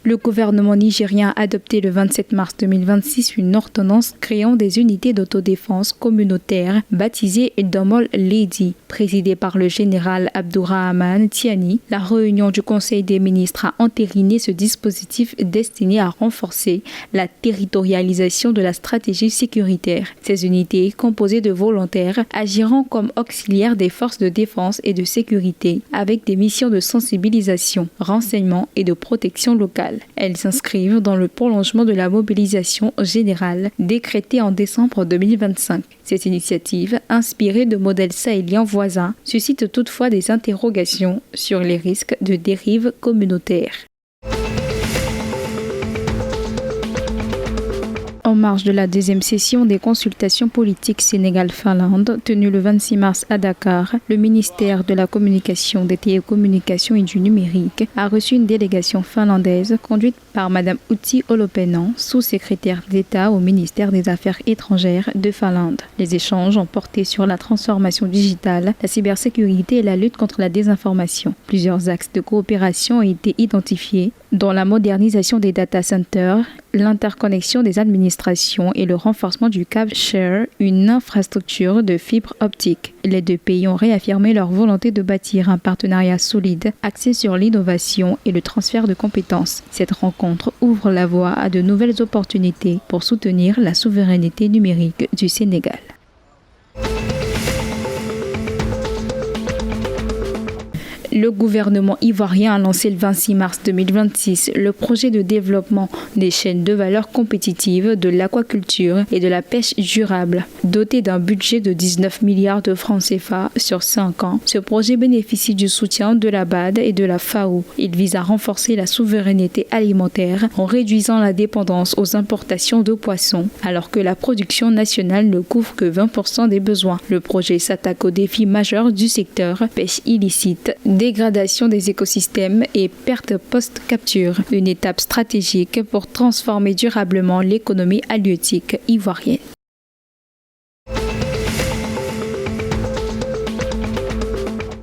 Le gouvernement nigérien a adopté le 27 mars 2026 une ordonnance créant des unités d'autodéfense communautaires baptisées Domol Lady. Présidée par le général Abdourahmane Tiani, la réunion du Conseil des ministres a entériné ce dispositif destiné à renforcer la territorialisation de la stratégie sécuritaire. Ces unités, composées de volontaires, agiront comme auxiliaires des forces de défense et de sécurité avec des missions de sensibilisation, renseignement et de protection locale. Elles s'inscrivent dans le prolongement de la mobilisation générale décrétée en décembre 2025. Cette initiative, inspirée de modèles sahéliens voisins, suscite toutefois des interrogations sur les risques de dérive communautaire. En marge de la deuxième session des consultations politiques Sénégal-Finlande, tenue le 26 mars à Dakar, le ministère de la Communication, des Télécommunications et du Numérique a reçu une délégation finlandaise conduite par Mme Outi Holopainen, sous-secrétaire d'État au ministère des Affaires étrangères de Finlande. Les échanges ont porté sur la transformation digitale, la cybersécurité et la lutte contre la désinformation. Plusieurs axes de coopération ont été identifiés, dont la modernisation des data centers, l'interconnexion des administrations et le renforcement du câble Share, une infrastructure de fibre optique. Les deux pays ont réaffirmé leur volonté de bâtir un partenariat solide axé sur l'innovation et le transfert de compétences. Cette rencontre ouvre la voie à de nouvelles opportunités pour soutenir la souveraineté numérique du Sénégal. Le gouvernement ivoirien a lancé le 26 mars 2026 le projet de développement des chaînes de valeur compétitives de l'aquaculture et de la pêche durable. Doté d'un budget de 19 milliards de francs CFA sur 5 ans, ce projet bénéficie du soutien de la BAD et de la FAO. Il vise à renforcer la souveraineté alimentaire en réduisant la dépendance aux importations de poissons, alors que la production nationale ne couvre que 20% des besoins. Le projet s'attaque aux défis majeurs du secteur pêche illicite, dégradation des écosystèmes et perte post-capture, une étape stratégique pour transformer durablement l'économie halieutique ivoirienne.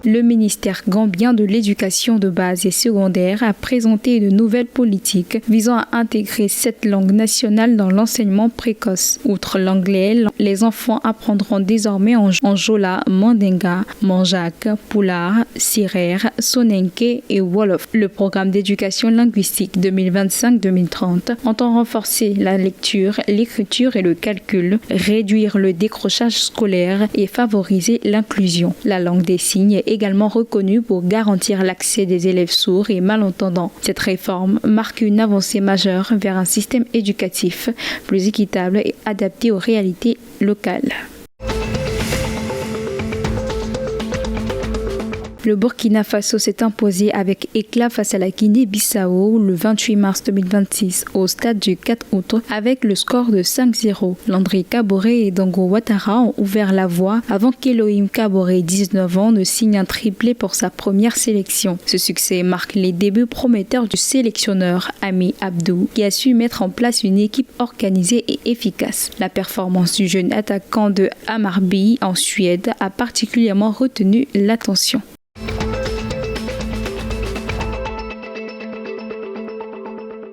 Le ministère gambien de l'éducation de base et secondaire a présenté une nouvelle politique visant à intégrer 7 langues nationales dans l'enseignement précoce. Outre l'anglais, les enfants apprendront désormais en Jola, Mandinga, Manjak, Pulaar, Serer, Soninké et Wolof. Le programme d'éducation linguistique 2025-2030 entend renforcer la lecture, l'écriture et le calcul, réduire le décrochage scolaire et favoriser l'inclusion. La langue des signes est également reconnue pour garantir l'accès des élèves sourds et malentendants. Cette réforme marque une avancée majeure vers un système éducatif plus équitable et adapté aux réalités locales. Le Burkina Faso s'est imposé avec éclat face à la Guinée-Bissau le 28 mars 2026 au stade du 4 août avec le score de 5-0. Landry Kaboré et Dango Ouattara ont ouvert la voie avant qu'Elohim Kaboré, 19 ans, ne signe un triplé pour sa première sélection. Ce succès marque les débuts prometteurs du sélectionneur Ami Abdou qui a su mettre en place une équipe organisée et efficace. La performance du jeune attaquant de Hammarby en Suède a particulièrement retenu l'attention.